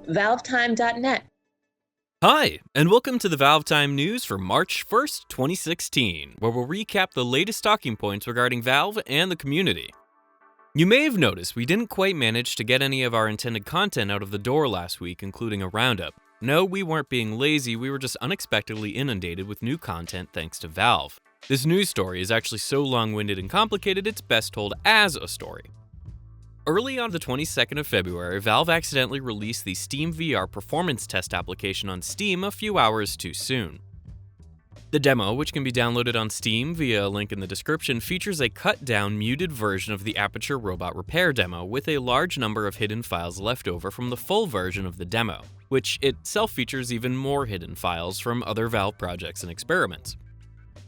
ValveTime.net. Hi, and welcome to the ValveTime news for March 1st, 2016, where we'll recap the latest talking points regarding Valve and the community. You may have noticed we didn't quite manage to get any of our intended content out of the door last week, including a roundup. No, we weren't being lazy, we were just unexpectedly inundated with new content thanks to Valve. This news story is actually so long-winded and complicated it's best told as a story. Early on the 22nd of February, Valve accidentally released the SteamVR performance test application on Steam a few hours too soon. The demo, which can be downloaded on Steam via a link in the description, features a cut-down, muted version of the Aperture Robot Repair demo with a large number of hidden files left over from the full version of the demo, which itself features even more hidden files from other Valve projects and experiments.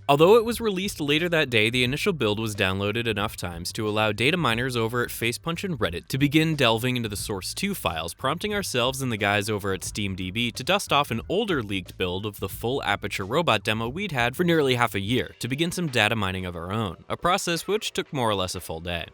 Although it was released later that day, the initial build was downloaded enough times to allow data miners over at Facepunch and Reddit to begin delving into the Source 2 files, prompting ourselves and the guys over at SteamDB to dust off an older leaked build of the full Aperture Robot demo we'd had for nearly half a year to begin some data mining of our own, a process which took more or less a full day.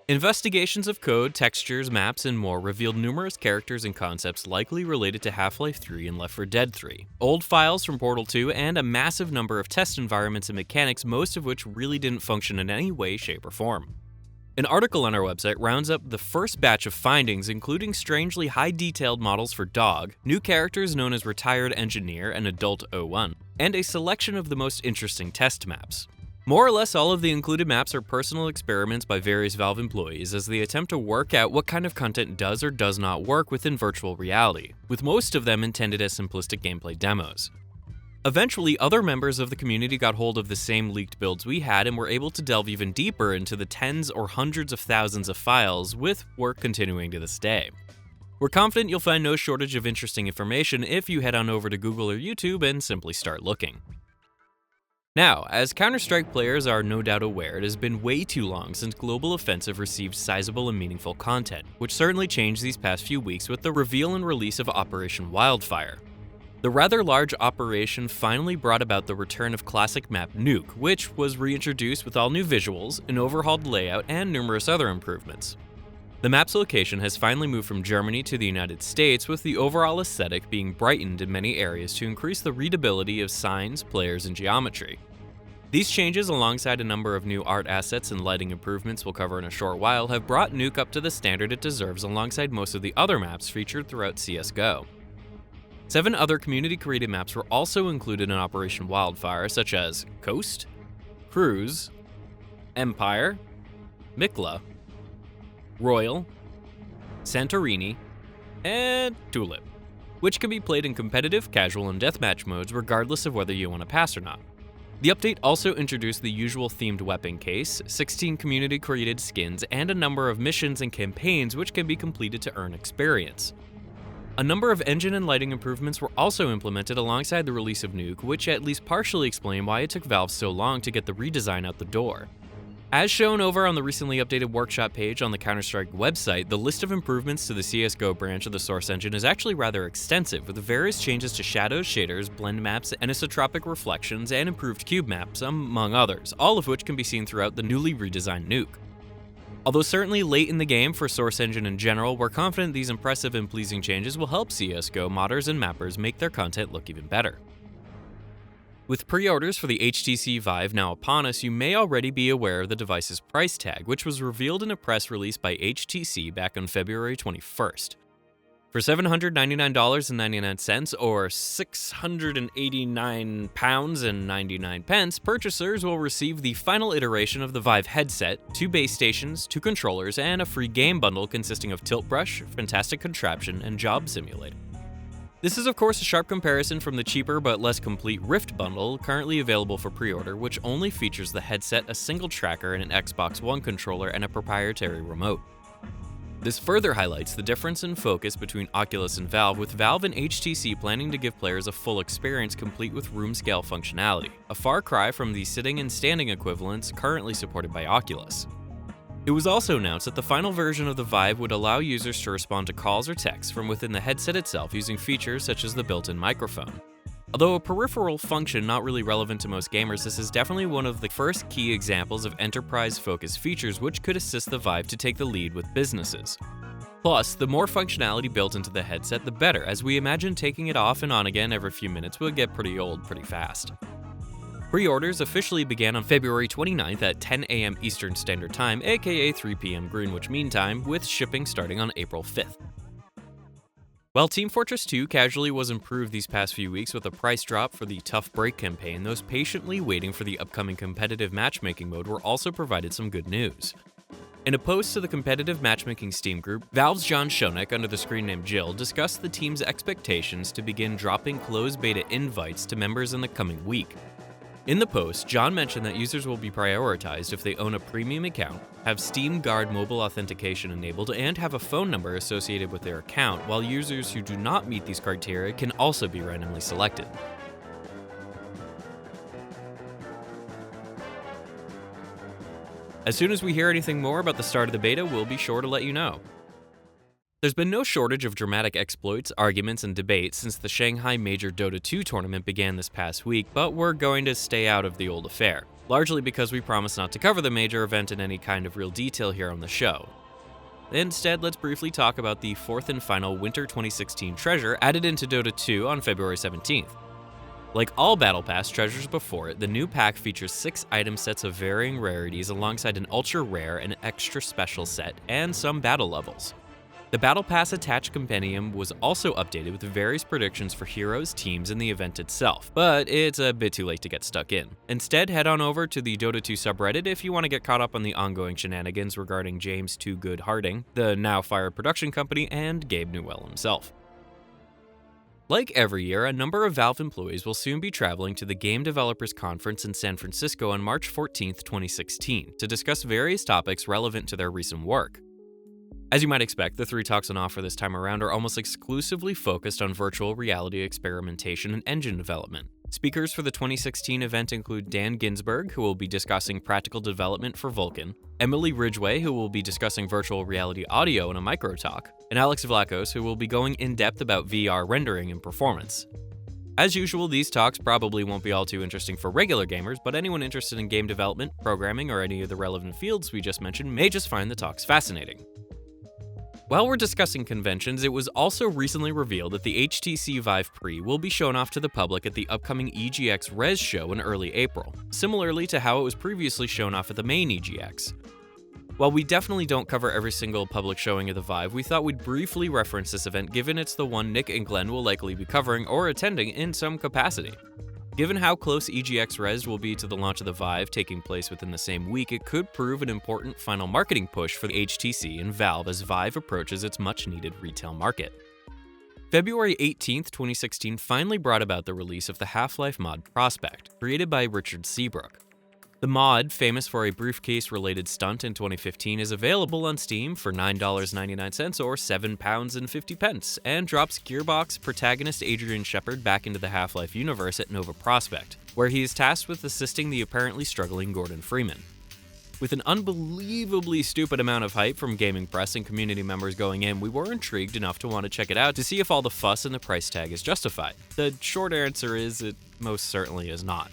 Investigations of code, textures, maps, and more revealed numerous characters and concepts likely related to Half-Life 3 and Left 4 Dead 3, old files from Portal 2, and a massive number of test environments and mechanics, most of which really didn't function in any way, shape, or form. An article on our website rounds up the first batch of findings, including strangely high-detailed models for Dog, new characters known as Retired Engineer and Adult 01, and a selection of the most interesting test maps. More or less all of the included maps are personal experiments by various Valve employees as they attempt to work out what kind of content does or does not work within virtual reality, with most of them intended as simplistic gameplay demos. Eventually, other members of the community got hold of the same leaked builds we had and were able to delve even deeper into the tens or hundreds of thousands of files, with work continuing to this day. We're confident you'll find no shortage of interesting information if you head on over to Google or YouTube and simply start looking. Now, as Counter-Strike players are no doubt aware, it has been way too long since Global Offensive received sizable and meaningful content, which certainly changed these past few weeks with the reveal and release of Operation Wildfire. The rather large operation finally brought about the return of classic map Nuke, which was reintroduced with all new visuals, an overhauled layout, and numerous other improvements. The map's location has finally moved from Germany to the United States, with the overall aesthetic being brightened in many areas to increase the readability of signs, players, and geometry. These changes, alongside a number of new art assets and lighting improvements we'll cover in a short while, have brought Nuke up to the standard it deserves alongside most of the other maps featured throughout CSGO. 7 other community-created maps were also included in Operation Wildfire, such as Coast, Cruise, Empire, Mikla, Royal, Santorini, and Tulip, which can be played in competitive, casual, and deathmatch modes regardless of whether you want to pass or not. The update also introduced the usual themed weapon case, 16 community-created skins, and a number of missions and campaigns which can be completed to earn experience. A number of engine and lighting improvements were also implemented alongside the release of Nuke, which at least partially explain why it took Valve so long to get the redesign out the door. As shown over on the recently updated workshop page on the Counter-Strike website, the list of improvements to the CSGO branch of the Source engine is actually rather extensive, with various changes to shadows, shaders, blend maps, anisotropic reflections, and improved cube maps, among others, all of which can be seen throughout the newly redesigned Nuke. Although certainly late in the game for Source engine in general, we're confident these impressive and pleasing changes will help CSGO modders and mappers make their content look even better. With pre-orders for the HTC Vive now upon us, you may already be aware of the device's price tag, which was revealed in a press release by HTC back on February 21st. For $799.99 or £689.99, purchasers will receive the final iteration of the Vive headset, 2 base stations, 2 controllers, and a free game bundle consisting of Tilt Brush, Fantastic Contraption, and Job Simulator. This is of course a sharp comparison from the cheaper but less complete Rift bundle currently available for pre-order, which only features the headset, a single tracker, and an Xbox One controller and a proprietary remote. This further highlights the difference in focus between Oculus and Valve, with Valve and HTC planning to give players a full experience complete with room-scale functionality, a far cry from the sitting and standing equivalents currently supported by Oculus. It was also announced that the final version of the Vive would allow users to respond to calls or texts from within the headset itself using features such as the built-in microphone. Although a peripheral function not really relevant to most gamers, this is definitely one of the first key examples of enterprise-focused features which could assist the Vive to take the lead with businesses. Plus, the more functionality built into the headset, the better, as we imagine taking it off and on again every few minutes will get pretty old pretty fast. Pre-orders officially began on February 29th at 10 a.m. Eastern Standard Time, aka 3 p.m. Greenwich Mean Time, with shipping starting on April 5th. While Team Fortress 2 casually was improved these past few weeks with a price drop for the Tough Break campaign, those patiently waiting for the upcoming competitive matchmaking mode were also provided some good news. In a post to the competitive matchmaking Steam group, Valve's John Schoeneck, under the screen name Jill, discussed the team's expectations to begin dropping closed beta invites to members in the coming week. In the post, John mentioned that users will be prioritized if they own a premium account, have Steam Guard mobile authentication enabled, and have a phone number associated with their account, while users who do not meet these criteria can also be randomly selected. As soon as we hear anything more about the start of the beta, we'll be sure to let you know. There's been no shortage of dramatic exploits, arguments, and debates since the Shanghai Major Dota 2 tournament began this past week, but we're going to stay out of the old affair, largely because we promise not to cover the major event in any kind of real detail here on the show. Instead, let's briefly talk about the fourth and final Winter 2016 treasure added into Dota 2 on February 17th. Like all Battle Pass treasures before it, the new pack features 6 item sets of varying rarities alongside an ultra rare and extra special set, and some battle levels. The Battle Pass attached compendium was also updated with various predictions for heroes, teams, and the event itself, but it's a bit too late to get stuck in. Instead, head on over to the Dota 2 subreddit if you want to get caught up on the ongoing shenanigans regarding James Too Good Harding, the now fired production company, and Gabe Newell himself. Like every year, a number of Valve employees will soon be traveling to the Game Developers Conference in San Francisco on March 14, 2016, to discuss various topics relevant to their recent work. As you might expect, the 3 talks on offer this time around are almost exclusively focused on virtual reality experimentation and engine development. Speakers for the 2016 event include Dan Ginsberg, who will be discussing practical development for Vulkan, Emily Ridgway, who will be discussing virtual reality audio in a micro talk, and Alex Vlachos, who will be going in depth about VR rendering and performance. As usual, these talks probably won't be all too interesting for regular gamers, but anyone interested in game development, programming, or any of the relevant fields we just mentioned may just find the talks fascinating. While we're discussing conventions, it was also recently revealed that the HTC Vive Pre will be shown off to the public at the upcoming EGX Rezzed show in early April, similarly to how it was previously shown off at the main EGX. While we definitely don't cover every single public showing of the Vive, we thought we'd briefly reference this event given it's the one Nick and Glenn will likely be covering or attending in some capacity. Given how close EGX Rezzed will be to the launch of the Vive taking place within the same week, it could prove an important final marketing push for the HTC and Valve as Vive approaches its much-needed retail market. February 18th, 2016 finally brought about the release of the Half-Life mod Prospekt, created by Richard Seabrook. The mod, famous for a briefcase-related stunt in 2015, is available on Steam for $9.99 or £7.50, and drops Gearbox protagonist Adrian Shepard back into the Half-Life universe at Nova Prospekt, where he is tasked with assisting the apparently struggling Gordon Freeman. With an unbelievably stupid amount of hype from gaming press and community members going in, we were intrigued enough to want to check it out to see if all the fuss and the price tag is justified. The short answer is it most certainly is not.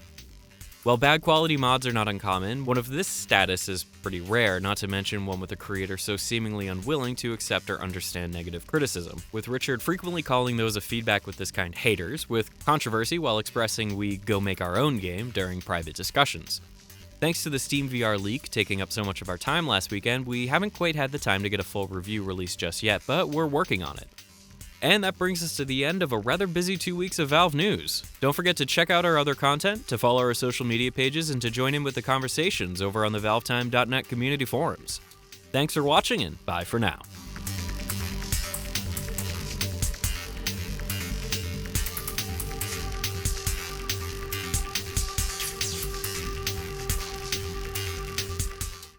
While bad quality mods are not uncommon, one of this status is pretty rare, not to mention one with a creator so seemingly unwilling to accept or understand negative criticism, with Richard frequently calling those of feedback with this kind haters, with controversy while expressing we go make our own game during private discussions. Thanks to the SteamVR leak taking up so much of our time last weekend, we haven't quite had the time to get a full review released just yet, but we're working on it. And that brings us to the end of a rather busy 2 weeks of Valve news. Don't forget to check out our other content, to follow our social media pages, and to join in with the conversations over on the ValveTime.net community forums. Thanks for watching, and bye for now.